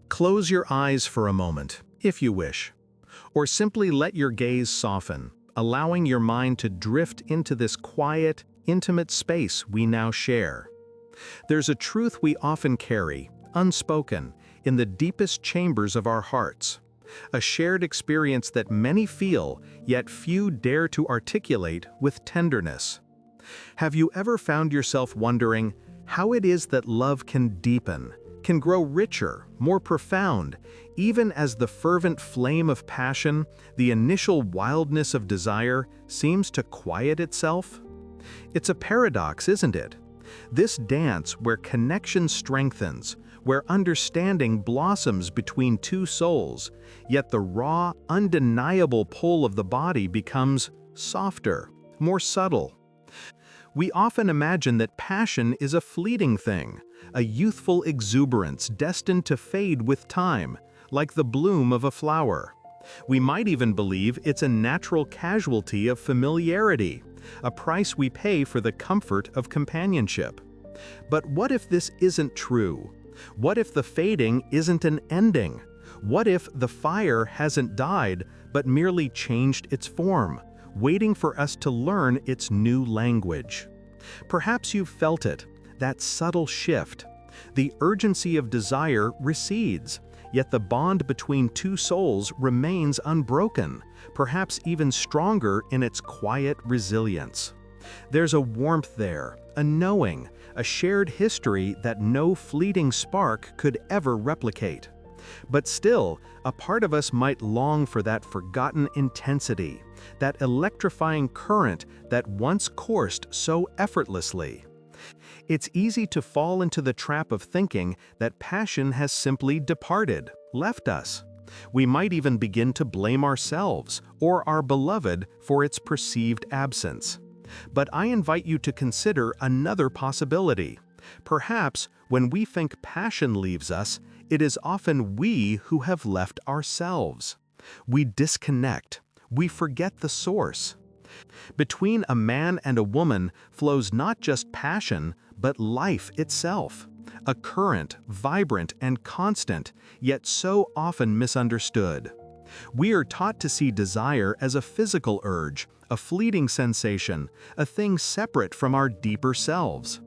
Close your eyes for a moment, if you wish, or simply let your gaze soften, allowing your mind to drift into this quiet, intimate space we now share. There's a truth we often carry, unspoken, in the deepest chambers of our hearts. A shared experience that many feel, yet few dare to articulate with tenderness. Have you ever found yourself wondering how it is that love can deepen, can grow richer, more profound, even as the fervent flame of passion, the initial wildness of desire, seems to quiet itself? It's a paradox, isn't it? This dance where connection strengthens, where understanding blossoms between two souls, yet the raw, undeniable pull of the body becomes softer, more subtle. We often imagine that passion is a fleeting thing, a youthful exuberance destined to fade with time, like the bloom of a flower. We might even believe it's a natural casualty of familiarity, a price we pay for the comfort of companionship. But what if this isn't true? What if the fading isn't an ending? What if the fire hasn't died but merely changed its form, waiting for us to learn its new language? Perhaps you've felt it, that subtle shift. The urgency of desire recedes, yet the bond between two souls remains unbroken, perhaps even stronger in its quiet resilience. There's a warmth there, a knowing, a shared history that no fleeting spark could ever replicate. But still, a part of us might long for that forgotten intensity, that electrifying current that once coursed so effortlessly. It's easy to fall into the trap of thinking that passion has simply departed, left us. We might even begin to blame ourselves or our beloved for its perceived absence. But I invite you to consider another possibility. Perhaps when we think passion leaves us, it is often we who have left ourselves. We disconnect. We forget the source. Between a man and a woman flows not just passion, but life itself. A current, vibrant and constant, yet so often misunderstood. We are taught to see desire as a physical urge, a fleeting sensation, a thing separate from our deeper selves.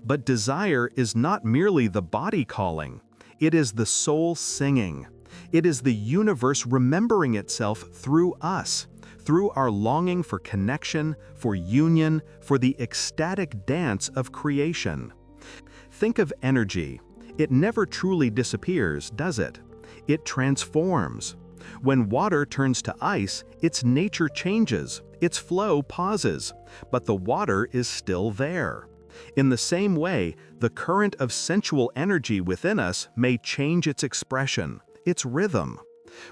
But desire is not merely the body calling. It is the soul singing. It is the universe remembering itself through us, through our longing for connection, for union, for the ecstatic dance of creation. Think of energy. It never truly disappears, does it? It transforms. When water turns to ice, its nature changes, its flow pauses, but the water is still there. In the same way, the current of sensual energy within us may change its expression, its rhythm.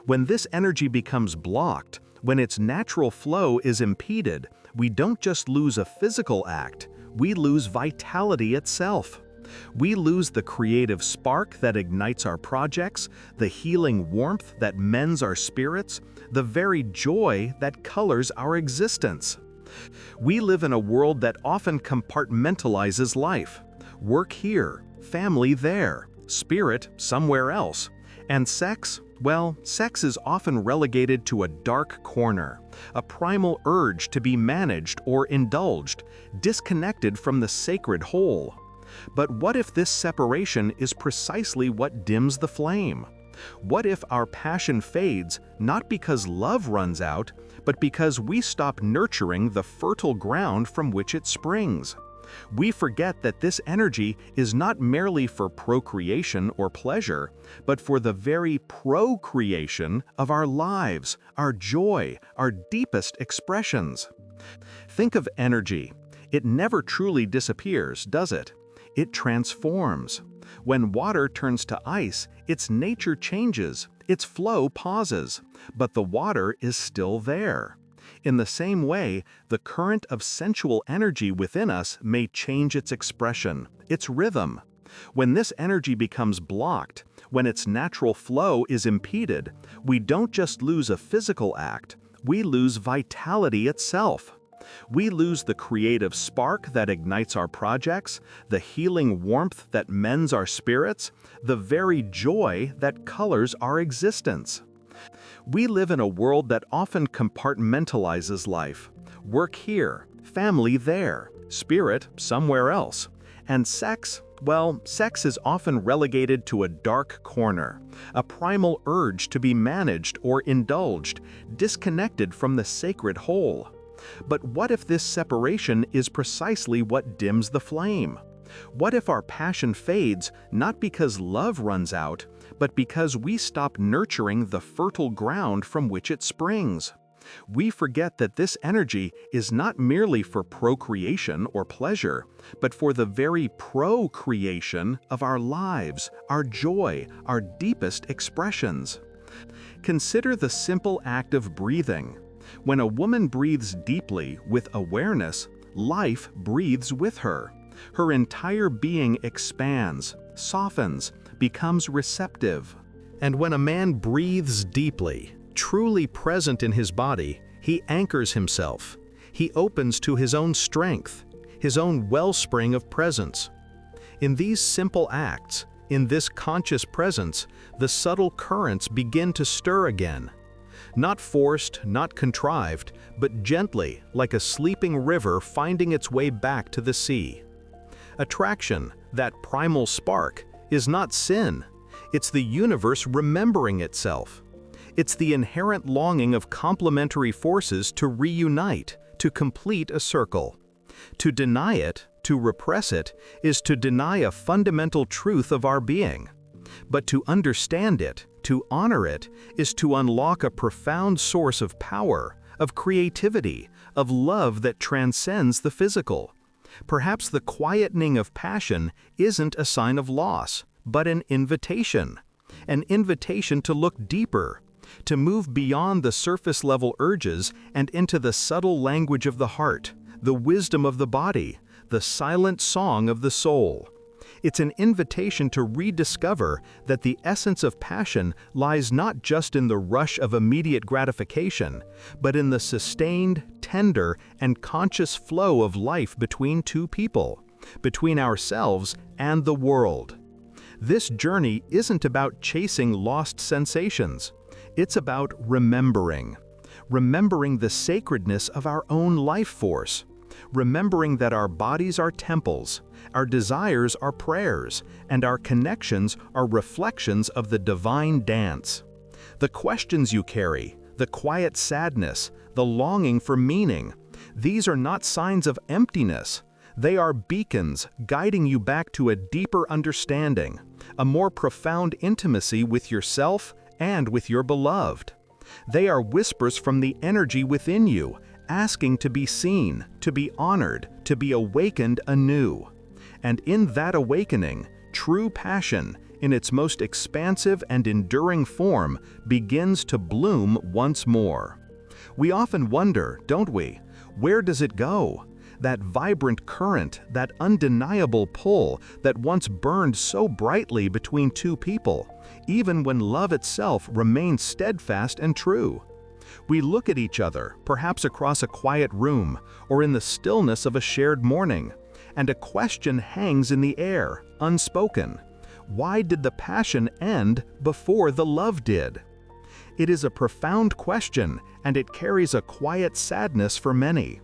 When this energy becomes blocked, when its natural flow is impeded, we don't just lose a physical act, we lose vitality itself. We lose the creative spark that ignites our projects, the healing warmth that mends our spirits, the very joy that colors our existence. We live in a world that often compartmentalizes life. Work here, family there, spirit somewhere else. And sex? Well, sex is often relegated to a dark corner, a primal urge to be managed or indulged, disconnected from the sacred whole. But what if this separation is precisely what dims the flame? What if our passion fades not because love runs out, but because we stop nurturing the fertile ground from which it springs? We forget that this energy is not merely for procreation or pleasure, but for the very procreation of our lives, our joy, our deepest expressions. Think of energy. It never truly disappears, does it? It transforms. When water turns to ice, its nature changes, its flow pauses, but the water is still there. In the same way, the current of sensual energy within us may change its expression, its rhythm. When this energy becomes blocked, when its natural flow is impeded, we don't just lose a physical act, we lose vitality itself. We lose the creative spark that ignites our projects, the healing warmth that mends our spirits, the very joy that colors our existence. We live in a world that often compartmentalizes life. Work here, family there, spirit somewhere else. And sex, well, sex is often relegated to a dark corner, a primal urge to be managed or indulged, disconnected from the sacred whole. But what if this separation is precisely what dims the flame? What if our passion fades not because love runs out, but because we stop nurturing the fertile ground from which it springs? We forget that this energy is not merely for procreation or pleasure, but for the very procreation of our lives, our joy, our deepest expressions. Consider the simple act of breathing. When a woman breathes deeply with awareness, life breathes with her. Her entire being expands, softens, becomes receptive. And when a man breathes deeply, truly present in his body, he anchors himself. He opens to his own strength, his own wellspring of presence. In these simple acts, in this conscious presence, the subtle currents begin to stir again. Not forced, not contrived, but gently, like a sleeping river finding its way back to the sea. Attraction, that primal spark, is not sin. It's the universe remembering itself. It's the inherent longing of complementary forces to reunite, to complete a circle. To deny it, to repress it, is to deny a fundamental truth of our being. But to understand it, to honor it, is to unlock a profound source of power, of creativity, of love that transcends the physical. Perhaps the quietening of passion isn't a sign of loss, but an invitation to look deeper, to move beyond the surface-level urges and into the subtle language of the heart, the wisdom of the body, the silent song of the soul. It's an invitation to rediscover that the essence of passion lies not just in the rush of immediate gratification, but in the sustained, tender, and conscious flow of life between two people, between ourselves and the world. This journey isn't about chasing lost sensations. It's about remembering the sacredness of our own life force, remembering that our bodies are temples, our desires are prayers, and our connections are reflections of the divine dance. The questions you carry, the quiet sadness, the longing for meaning, these are not signs of emptiness. They are beacons guiding you back to a deeper understanding, a more profound intimacy with yourself and with your beloved. They are whispers from the energy within you, asking to be seen, to be honored, to be awakened anew. And in that awakening, true passion, in its most expansive and enduring form, begins to bloom once more. We often wonder, don't we, where does it go? That vibrant current, that undeniable pull that once burned so brightly between two people, even when love itself remains steadfast and true. We look at each other, perhaps across a quiet room, or in the stillness of a shared morning, and a question hangs in the air, unspoken. Why did the passion end before the love did? It is a profound question, and it carries a quiet sadness for many.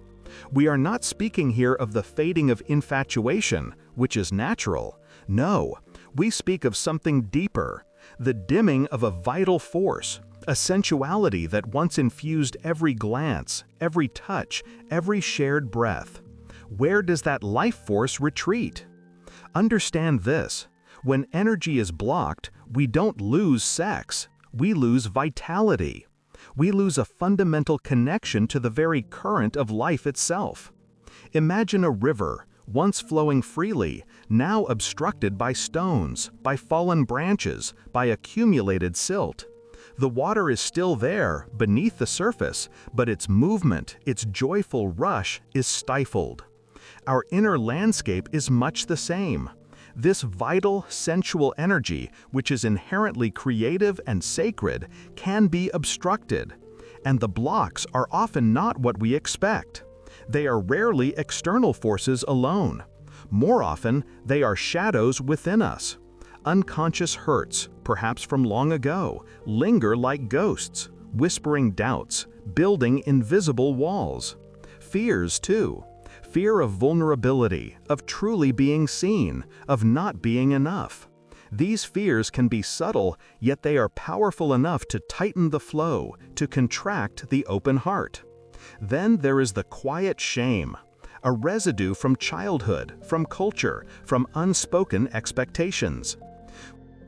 We are not speaking here of the fading of infatuation, which is natural. No, we speak of something deeper, the dimming of a vital force, a sensuality that once infused every glance, every touch, every shared breath. Where does that life force retreat? Understand this: when energy is blocked, we don't lose sex, we lose vitality. We lose a fundamental connection to the very current of life itself. Imagine a river, once flowing freely, now obstructed by stones, by fallen branches, by accumulated silt. The water is still there, beneath the surface, but its movement, its joyful rush, is stifled. Our inner landscape is much the same. This vital, sensual energy, which is inherently creative and sacred, can be obstructed. And the blocks are often not what we expect. They are rarely external forces alone. More often, they are shadows within us. Unconscious hurts, perhaps from long ago, linger like ghosts, whispering doubts, building invisible walls. Fears, too. Fear of vulnerability, of truly being seen, of not being enough. These fears can be subtle, yet they are powerful enough to tighten the flow, to contract the open heart. Then there is the quiet shame, a residue from childhood, from culture, from unspoken expectations.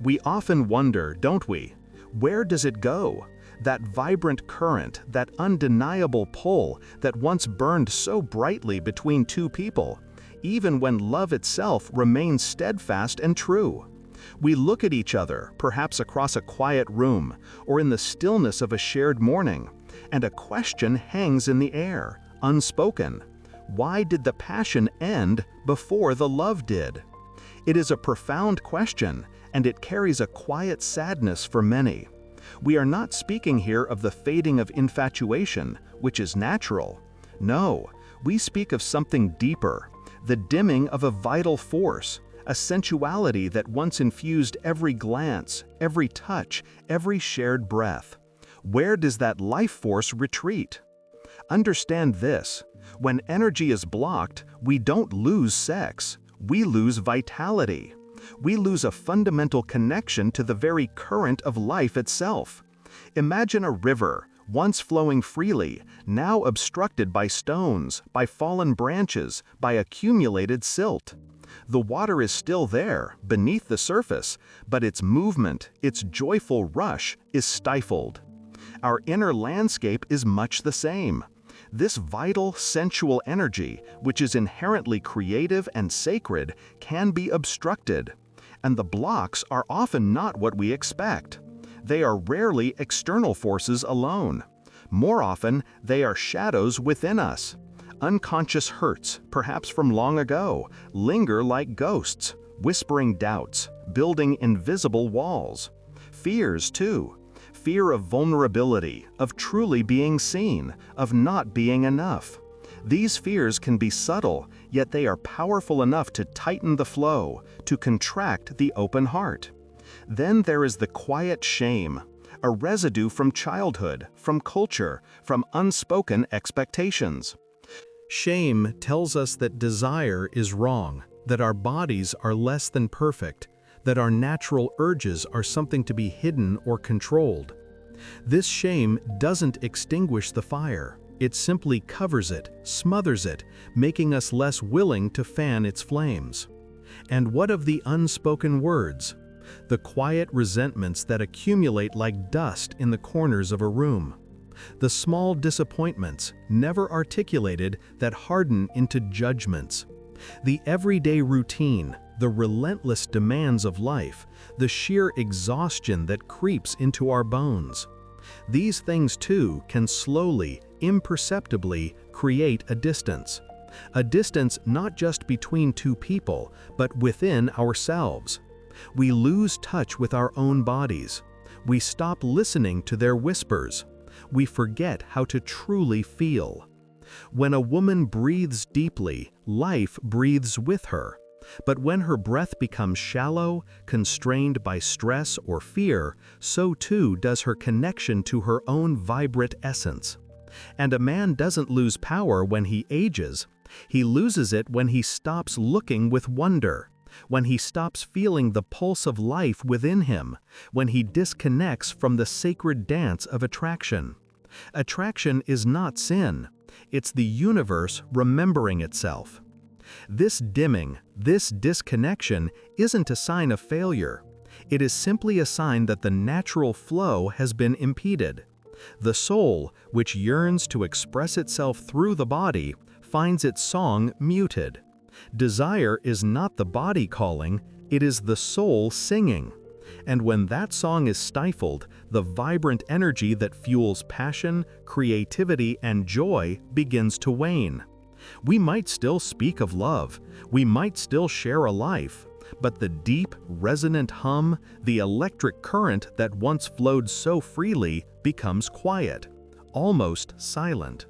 We often wonder, don't we, where does it go? That vibrant current, that undeniable pull that once burned so brightly between two people, even when love itself remains steadfast and true. We look at each other, perhaps across a quiet room, or in the stillness of a shared morning, and a question hangs in the air, unspoken. Why did the passion end before the love did? It is a profound question, and it carries a quiet sadness for many. We are not speaking here of the fading of infatuation, which is natural. No, we speak of something deeper, the dimming of a vital force, a sensuality that once infused every glance, every touch, every shared breath. Where does that life force retreat? Understand this: when energy is blocked, we don't lose sex, we lose vitality. We lose a fundamental connection to the very current of life itself. Imagine a river, once flowing freely, now obstructed by stones, by fallen branches, by accumulated silt. The water is still there, beneath the surface, but its movement, its joyful rush, is stifled. Our inner landscape is much the same. This vital, sensual energy, which is inherently creative and sacred, can be obstructed. And the blocks are often not what we expect. They are rarely external forces alone. More often, they are shadows within us. Unconscious hurts, perhaps from long ago, linger like ghosts, whispering doubts, building invisible walls. Fears, too. Fear of vulnerability, of truly being seen, of not being enough. These fears can be subtle, yet they are powerful enough to tighten the flow, to contract the open heart. Then there is the quiet shame, a residue from childhood, from culture, from unspoken expectations. Shame tells us that desire is wrong, that our bodies are less than perfect, that our natural urges are something to be hidden or controlled. This shame doesn't extinguish the fire. It simply covers it, smothers it, making us less willing to fan its flames. And what of the unspoken words? The quiet resentments that accumulate like dust in the corners of a room. The small disappointments, never articulated, that harden into judgments. The everyday routine, the relentless demands of life, the sheer exhaustion that creeps into our bones. These things too can slowly, imperceptibly create a distance not just between two people, but within ourselves. We lose touch with our own bodies. We stop listening to their whispers. We forget how to truly feel. When a woman breathes deeply, life breathes with her. But when her breath becomes shallow, constrained by stress or fear, so too does her connection to her own vibrant essence. And a man doesn't lose power when he ages. He loses it when he stops looking with wonder, when he stops feeling the pulse of life within him, when he disconnects from the sacred dance of attraction. Attraction is not sin. It's the universe remembering itself. This dimming, this disconnection isn't a sign of failure. It is simply a sign that the natural flow has been impeded. The soul, which yearns to express itself through the body, finds its song muted. Desire is not the body calling, it is the soul singing. And when that song is stifled, the vibrant energy that fuels passion, creativity, and joy begins to wane. We might still speak of love, we might still share a life, but the deep, resonant hum, the electric current that once flowed so freely, becomes quiet, almost silent.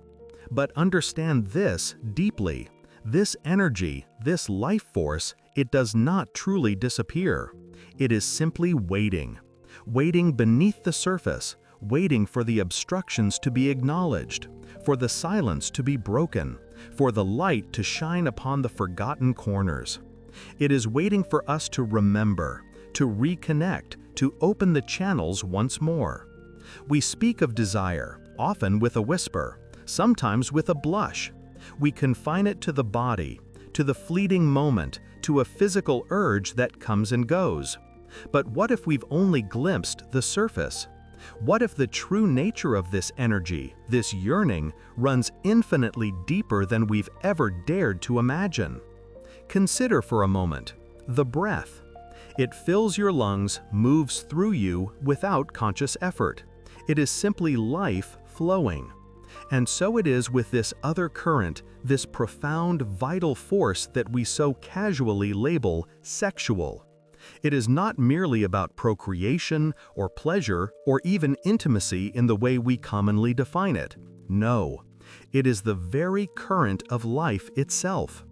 But understand this deeply. This energy, this life force, it does not truly disappear. It is simply waiting. Waiting beneath the surface, waiting for the obstructions to be acknowledged, for the silence to be broken, for the light to shine upon the forgotten corners. It is waiting for us to remember, to reconnect, to open the channels once more. We speak of desire, often with a whisper, sometimes with a blush. We confine it to the body, to the fleeting moment, to a physical urge that comes and goes. But what if we've only glimpsed the surface? What if the true nature of this energy, this yearning, runs infinitely deeper than we've ever dared to imagine? Consider for a moment the breath. It fills your lungs, moves through you without conscious effort. It is simply life flowing. And so it is with this other current, this profound, vital force that we so casually label sexual. It is not merely about procreation or pleasure or even intimacy in the way we commonly define it. No, it is the very current of life itself.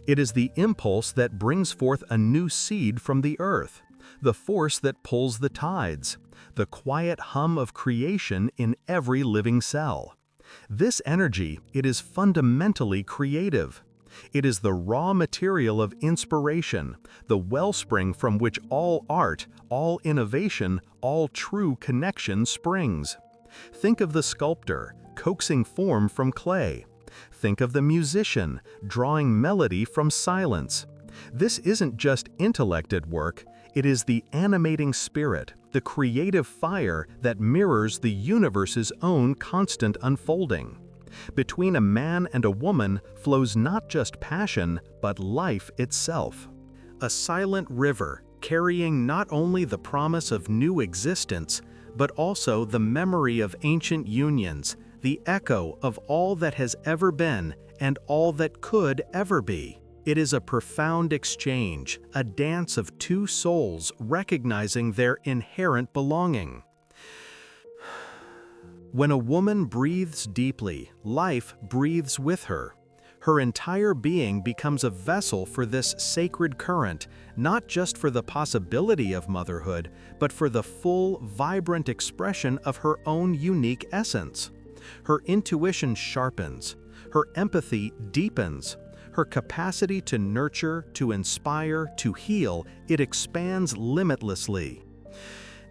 It is the impulse that brings forth a new seed from the earth, the force that pulls the tides, the quiet hum of creation in every living cell. This energy, it is fundamentally creative. It is the raw material of inspiration, the wellspring from which all art, all innovation, all true connection springs. Think of the sculptor, coaxing form from clay. Think of the musician, drawing melody from silence. This isn't just intellect at work, it is the animating spirit, the creative fire that mirrors the universe's own constant unfolding. Between a man and a woman flows not just passion, but life itself. A silent river, carrying not only the promise of new existence, but also the memory of ancient unions, the echo of all that has ever been and all that could ever be. It is a profound exchange, a dance of two souls recognizing their inherent belonging. When a woman breathes deeply, life breathes with her. Her entire being becomes a vessel for this sacred current, not just for the possibility of motherhood, but for the full, vibrant expression of her own unique essence. Her intuition sharpens, her empathy deepens, her capacity to nurture, to inspire, to heal, it expands limitlessly.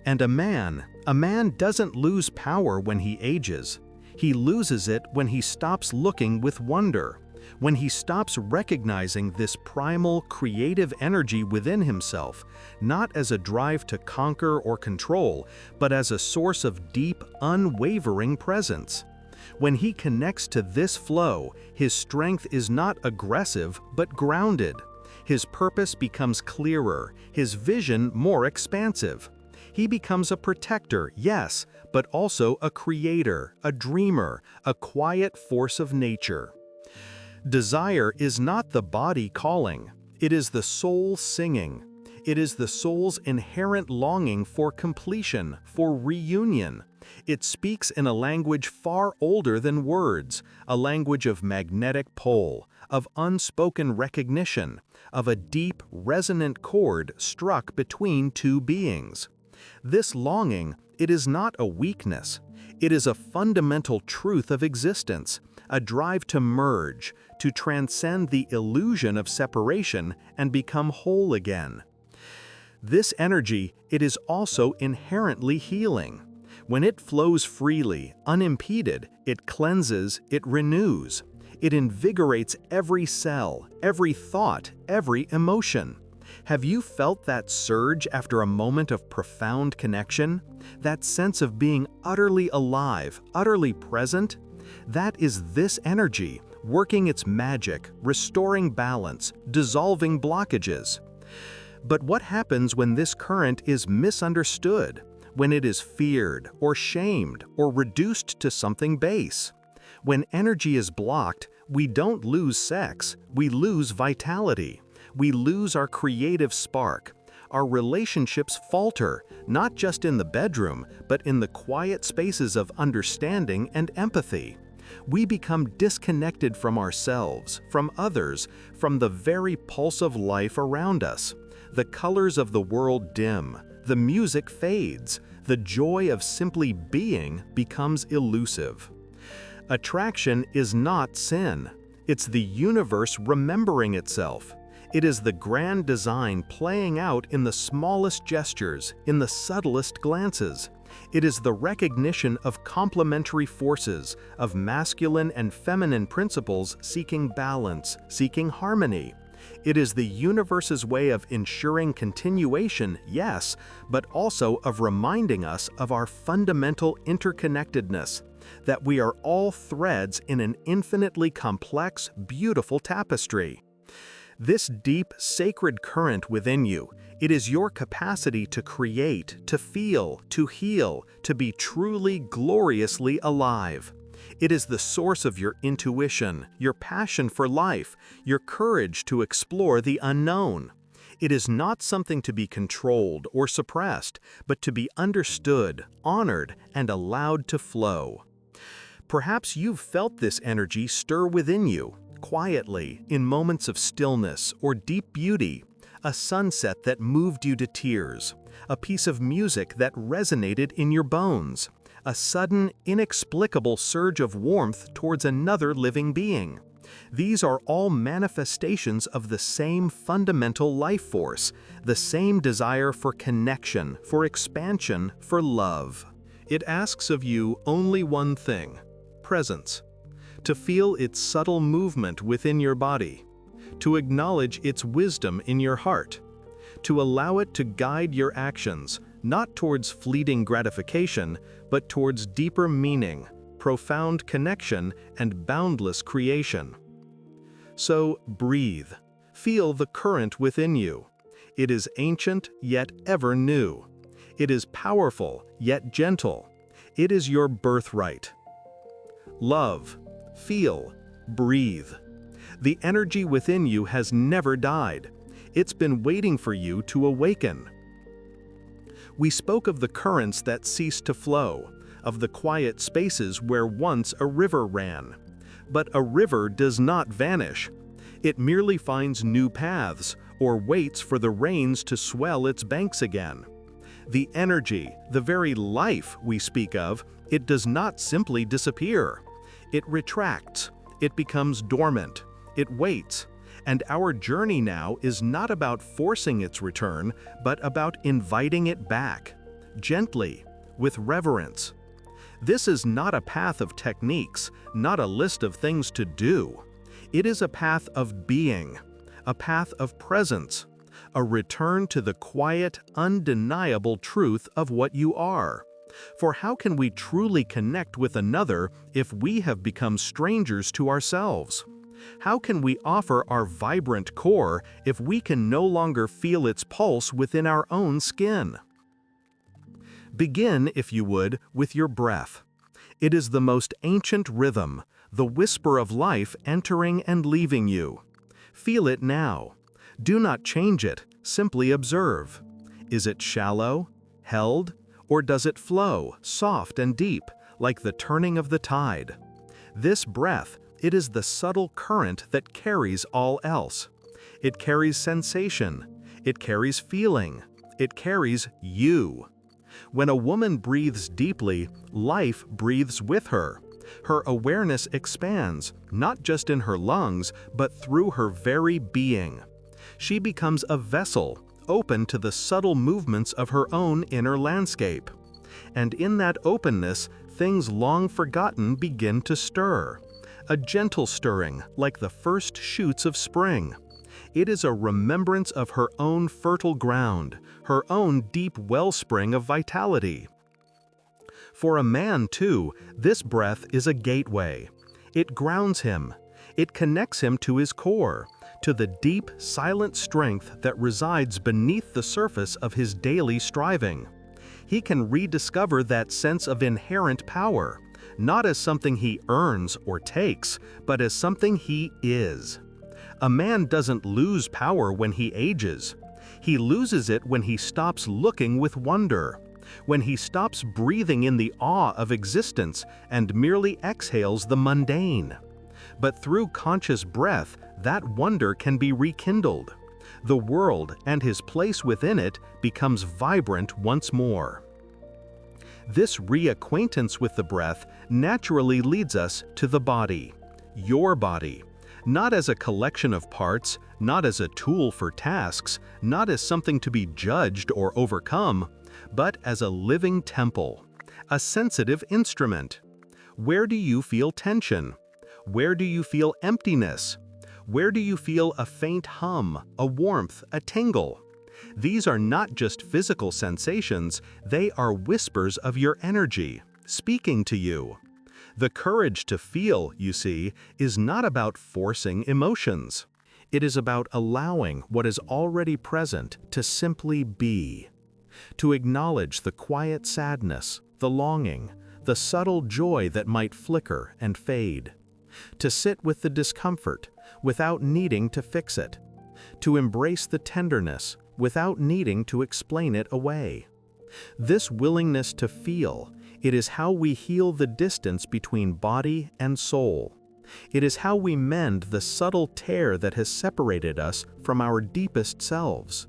And a man doesn't lose power when he ages. He loses it when he stops looking with wonder, when he stops recognizing this primal, creative energy within himself, not as a drive to conquer or control, but as a source of deep, unwavering presence. When he connects to this flow, his strength is not aggressive, but grounded. His purpose becomes clearer, his vision more expansive. He becomes a protector, yes, but also a creator, a dreamer, a quiet force of nature. Desire is not the body calling, it is the soul singing. It is the soul's inherent longing for completion, for reunion. It speaks in a language far older than words, a language of magnetic pull, of unspoken recognition, of a deep, resonant chord struck between two beings. This longing, it is not a weakness. It is a fundamental truth of existence, a drive to merge, to transcend the illusion of separation and become whole again. This energy, it is also inherently healing. When it flows freely, unimpeded, it cleanses, it renews. It invigorates every cell, every thought, every emotion. Have you felt that surge after a moment of profound connection? That sense of being utterly alive, utterly present? That is this energy, working its magic, restoring balance, dissolving blockages. But what happens when this current is misunderstood, when it is feared or shamed or reduced to something base? When energy is blocked, we don't lose sex, we lose vitality. We lose our creative spark. Our relationships falter, not just in the bedroom, but in the quiet spaces of understanding and empathy. We become disconnected from ourselves, from others, from the very pulse of life around us. The colors of the world dim, the music fades, the joy of simply being becomes elusive. Attraction is not sin. It's the universe remembering itself. It is the grand design playing out in the smallest gestures, in the subtlest glances. It is the recognition of complementary forces, of masculine and feminine principles seeking balance, seeking harmony. It is the universe's way of ensuring continuation, yes, but also of reminding us of our fundamental interconnectedness, that we are all threads in an infinitely complex, beautiful tapestry. This deep, sacred current within you, it is your capacity to create, to feel, to heal, to be truly, gloriously alive. It is the source of your intuition, your passion for life, your courage to explore the unknown. It is not something to be controlled or suppressed, but to be understood, honored, and allowed to flow. Perhaps you've felt this energy stir within you, quietly, in moments of stillness or deep beauty, a sunset that moved you to tears, a piece of music that resonated in your bones, a sudden, inexplicable surge of warmth towards another living being. These are all manifestations of the same fundamental life force, the same desire for connection, for expansion, for love. It asks of you only one thing: presence. To feel its subtle movement within your body, to acknowledge its wisdom in your heart, to allow it to guide your actions, not towards fleeting gratification, but towards deeper meaning, profound connection, and boundless creation. So breathe. Feel the current within you. It is ancient, yet ever new. It is powerful, yet gentle. It is your birthright. Love. Feel, breathe. The energy within you has never died. It's been waiting for you to awaken. We spoke of the currents that cease to flow, of the quiet spaces where once a river ran. But a river does not vanish. It merely finds new paths, or waits for the rains to swell its banks again. The energy, the very life we speak of, it does not simply disappear. It retracts, it becomes dormant, it waits, and our journey now is not about forcing its return, but about inviting it back, gently, with reverence. This is not a path of techniques, not a list of things to do. It is a path of being, a path of presence, a return to the quiet, undeniable truth of what you are. For how can we truly connect with another if we have become strangers to ourselves? How can we offer our vibrant core if we can no longer feel its pulse within our own skin? Begin, if you would, with your breath. It is the most ancient rhythm, the whisper of life entering and leaving you. Feel it now. Do not change it, simply observe. Is it shallow, held, or does it flow, soft and deep, like the turning of the tide? This breath, it is the subtle current that carries all else. It carries sensation, it carries feeling, it carries you. When a woman breathes deeply, life breathes with her. Her awareness expands, not just in her lungs, but through her very being. She becomes a vessel, open to the subtle movements of her own inner landscape. And in that openness, things long forgotten begin to stir. A gentle stirring, like the first shoots of spring. It is a remembrance of her own fertile ground, her own deep wellspring of vitality. For a man, too, this breath is a gateway. It grounds him. It connects him to his core, to the deep, silent strength that resides beneath the surface of his daily striving. He can rediscover that sense of inherent power, not as something he earns or takes, but as something he is. A man doesn't lose power when he ages. He loses it when he stops looking with wonder. when he stops breathing in the awe of existence and merely exhales the mundane. But through conscious breath, that wonder can be rekindled. The world and his place within it becomes vibrant once more. This reacquaintance with the breath naturally leads us to the body, your body, not as a collection of parts, not as a tool for tasks, not as something to be judged or overcome, but as a living temple, a sensitive instrument. Where do you feel tension? Where do you feel emptiness? Where do you feel a faint hum, a warmth, a tingle? These are not just physical sensations, they are whispers of your energy, speaking to you. The courage to feel, you see, is not about forcing emotions. It is about allowing what is already present to simply be. To acknowledge the quiet sadness, the longing, the subtle joy that might flicker and fade. To sit with the discomfort without needing to fix it. To embrace the tenderness without needing to explain it away. This willingness to feel, it is how we heal the distance between body and soul. It is how we mend the subtle tear that has separated us from our deepest selves.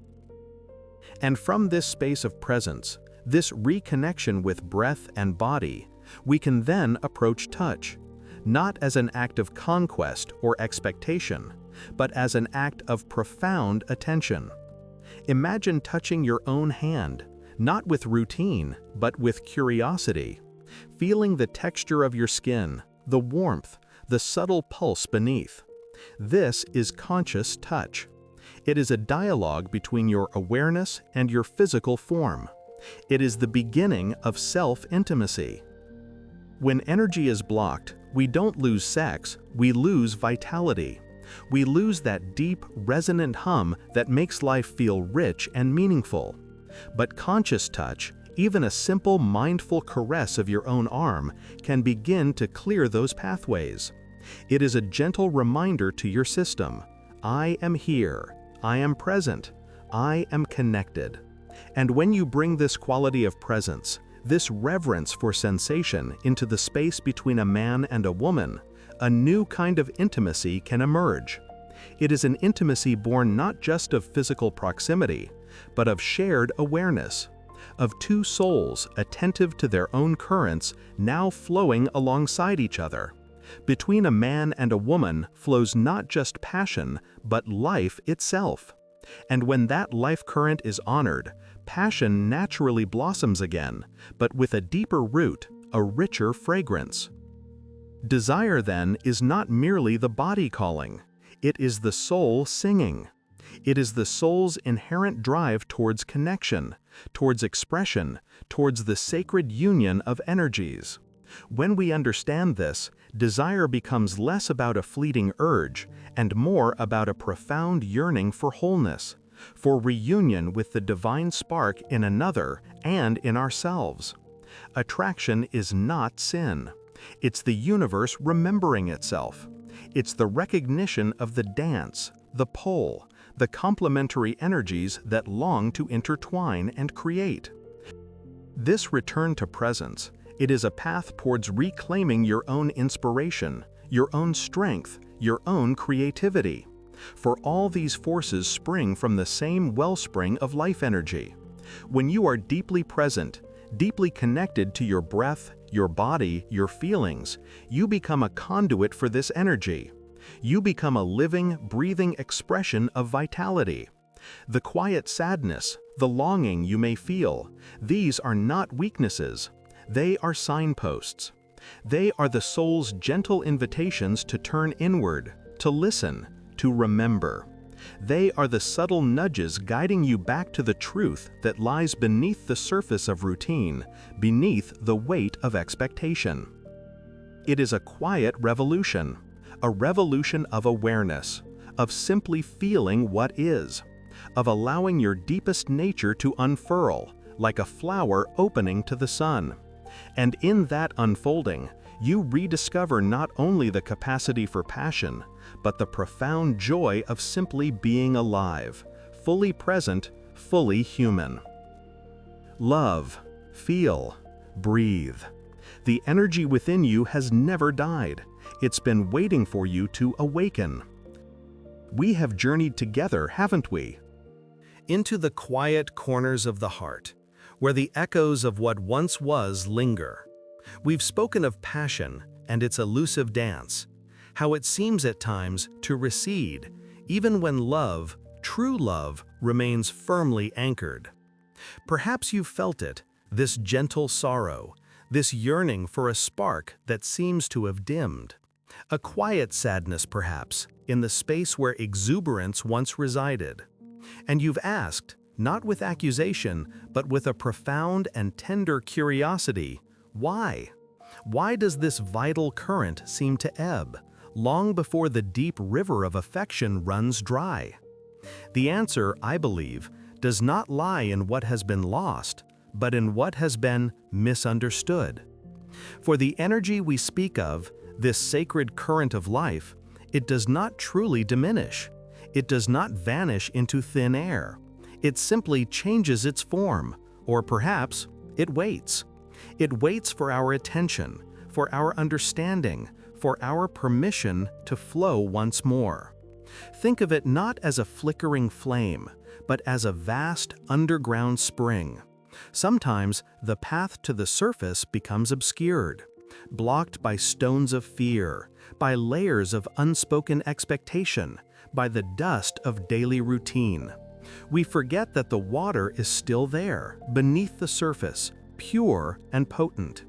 And from this space of presence, this reconnection with breath and body, we can then approach touch, not as an act of conquest or expectation, but as an act of profound attention. Imagine touching your own hand, not with routine, but with curiosity, feeling the texture of your skin, the warmth, the subtle pulse beneath. This is conscious touch. It is a dialogue between your awareness and your physical form. It is the beginning of self-intimacy. When energy is blocked, we don't lose sex, we lose vitality. We lose that deep, resonant hum that makes life feel rich and meaningful. But conscious touch, even a simple mindful caress of your own arm, can begin to clear those pathways. It is a gentle reminder to your system, I am here, I am present, I am connected. And when you bring this quality of presence, this reverence for sensation into the space between a man and a woman, a new kind of intimacy can emerge. It is an intimacy born not just of physical proximity, but of shared awareness, of two souls attentive to their own currents now flowing alongside each other. Between a man and a woman flows not just passion, but life itself. And when that life current is honored, passion naturally blossoms again, but with a deeper root, a richer fragrance. Desire, then, is not merely the body calling. It is the soul singing. It is the soul's inherent drive towards connection, towards expression, towards the sacred union of energies. When we understand this, desire becomes less about a fleeting urge and more about a profound yearning for wholeness, for reunion with the divine spark in another and in ourselves. Attraction is not sin. It's the universe remembering itself. It's the recognition of the dance, the pull, the complementary energies that long to intertwine and create. This return to presence, it is a path towards reclaiming your own inspiration, your own strength, your own creativity. For all these forces spring from the same wellspring of life energy. When you are deeply present, deeply connected to your breath, your body, your feelings, you become a conduit for this energy. You become a living, breathing expression of vitality. The quiet sadness, the longing you may feel, these are not weaknesses. They are signposts. They are the soul's gentle invitations to turn inward, to listen, to remember. They are the subtle nudges guiding you back to the truth that lies beneath the surface of routine, beneath the weight of expectation. It is a quiet revolution, a revolution of awareness, of simply feeling what is, of allowing your deepest nature to unfurl, like a flower opening to the sun. And in that unfolding, you rediscover not only the capacity for passion, but the profound joy of simply being alive, fully present, fully human. Love, Feel, breathe. The energy within you has never died. It's been waiting for you to awaken. We have journeyed together, haven't we? Into the quiet corners of the heart, where the echoes of what once was linger. We've spoken of passion and its elusive dance, how it seems at times to recede, even when love, true love, remains firmly anchored. Perhaps you've felt it, this gentle sorrow, this yearning for a spark that seems to have dimmed. A quiet sadness, perhaps, in the space where exuberance once resided. And you've asked, not with accusation, but with a profound and tender curiosity, why? Why does this vital current seem to ebb, long before the deep river of affection runs dry? The answer, I believe, does not lie in what has been lost, but in what has been misunderstood. For the energy we speak of, this sacred current of life, it does not truly diminish. It does not vanish into thin air. It simply changes its form, or perhaps it waits. It waits for our attention, for our understanding, for our permission to flow once more. Think of it not as a flickering flame, but as a vast underground spring. Sometimes the path to the surface becomes obscured, blocked by stones of fear, by layers of unspoken expectation, by the dust of daily routine. We forget that the water is still there, beneath the surface, pure and potent.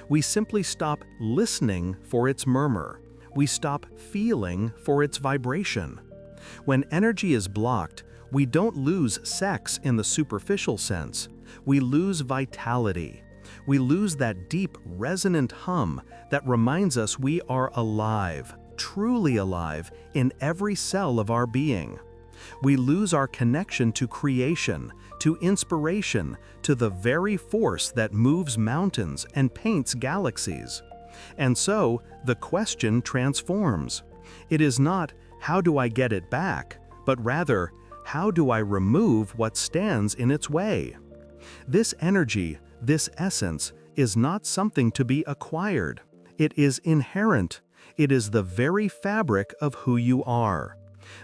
We simply stop listening for its murmur. We stop feeling for its vibration. When energy is blocked, we don't lose sex in the superficial sense. We lose vitality. We lose that deep, resonant hum that reminds us we are alive, truly alive, in every cell of our being. We lose our connection to creation, to inspiration, to the very force that moves mountains and paints galaxies. And so, the question transforms. It is not, how do I get it back, but rather, how do I remove what stands in its way? This energy, this essence, is not something to be acquired. It is inherent. It is the very fabric of who you are.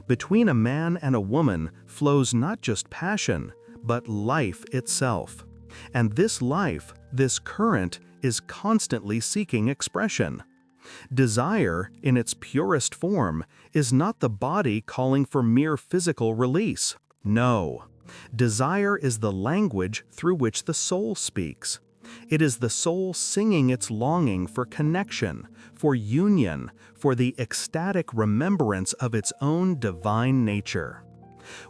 Between a man and a woman flows not just passion, but life itself. And this life, this current, is constantly seeking expression. Desire, in its purest form, is not the body calling for mere physical release. No. Desire is the language through which the soul speaks. It is the soul singing its longing for connection, for union, for the ecstatic remembrance of its own divine nature.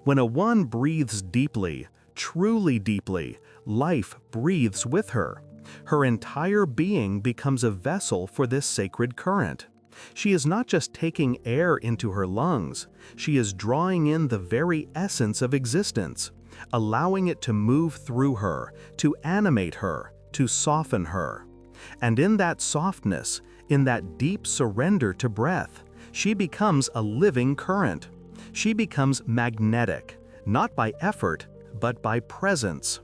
When a one breathes deeply, truly deeply, life breathes with her. Her entire being becomes a vessel for this sacred current. She is not just taking air into her lungs, she is drawing in the very essence of existence, allowing it to move through her, to animate her, to soften her. And in that softness, in that deep surrender to breath, she becomes a living current. She becomes magnetic, not by effort, but by presence.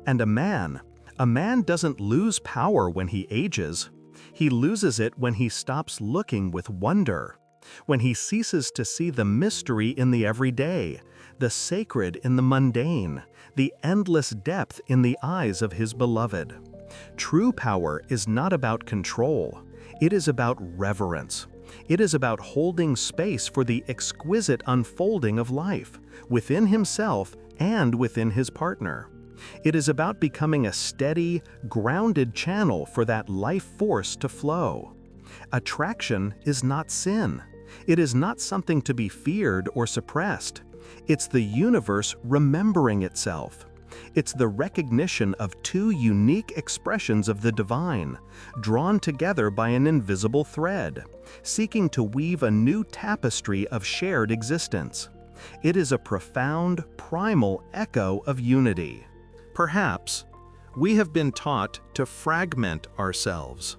And a man doesn't lose power when he ages. He loses it when he stops looking with wonder, when he ceases to see the mystery in the everyday, the sacred in the mundane, the endless depth in the eyes of his beloved. True power is not about control. It is about reverence. It is about holding space for the exquisite unfolding of life, within himself and within his partner. It is about becoming a steady, grounded channel for that life force to flow. Attraction is not sin. It is not something to be feared or suppressed. It's the universe remembering itself. It's the recognition of two unique expressions of the divine, drawn together by an invisible thread, seeking to weave a new tapestry of shared existence. It is a profound, primal echo of unity. Perhaps we have been taught to fragment ourselves,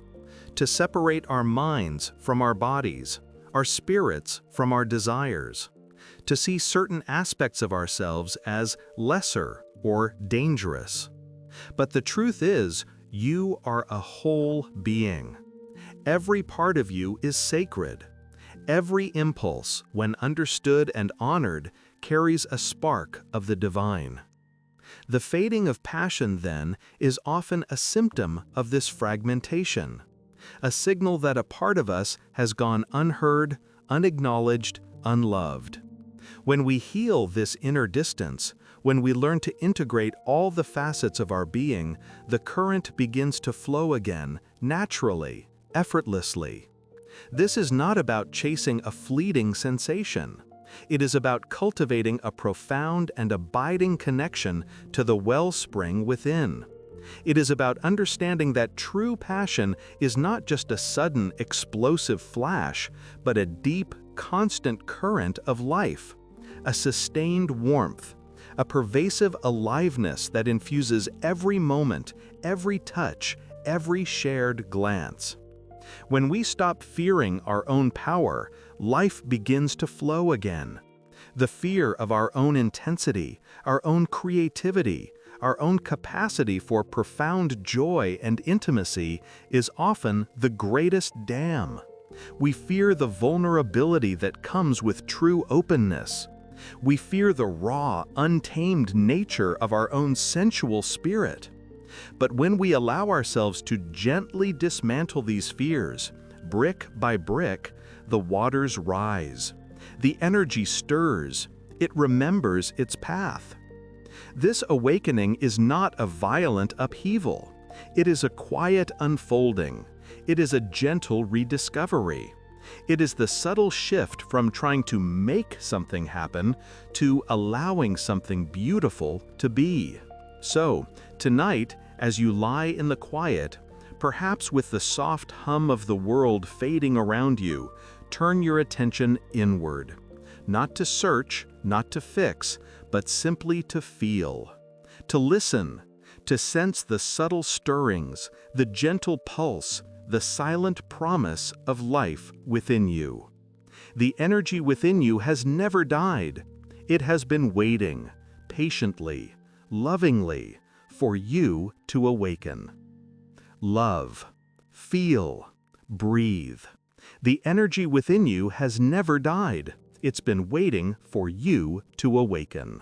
to separate our minds from our bodies, our spirits from our desires, to see certain aspects of ourselves as lesser or dangerous. But the truth is, you are a whole being. Every part of you is sacred. Every impulse, when understood and honored, carries a spark of the divine. The fading of passion, then, is often a symptom of this fragmentation, a signal that a part of us has gone unheard, unacknowledged, unloved. When we heal this inner distance, when we learn to integrate all the facets of our being, the current begins to flow again, naturally, effortlessly. This is not about chasing a fleeting sensation. It is about cultivating a profound and abiding connection to the wellspring within. It is about understanding that true passion is not just a sudden, explosive flash, but a deep, constant current of life, a sustained warmth, a pervasive aliveness that infuses every moment, every touch, every shared glance. When we stop fearing our own power, life begins to flow again. The fear of our own intensity, our own creativity, our own capacity for profound joy and intimacy is often the greatest dam. We fear the vulnerability that comes with true openness. We fear the raw, untamed nature of our own sensual spirit. But when we allow ourselves to gently dismantle these fears, brick by brick, the waters rise. The energy stirs. It remembers its path. This awakening is not a violent upheaval. It is a quiet unfolding. It is a gentle rediscovery. It is the subtle shift from trying to make something happen to allowing something beautiful to be. So, tonight, as you lie in the quiet, perhaps with the soft hum of the world fading around you, turn your attention inward. Not to search, not to fix, but simply to feel. To listen, to sense the subtle stirrings, the gentle pulse, the silent promise of life within you. The energy within you has never died. It has been waiting, patiently, lovingly, for you to awaken. Love, feel, breathe. The energy within you has never died. It's been waiting for you to awaken.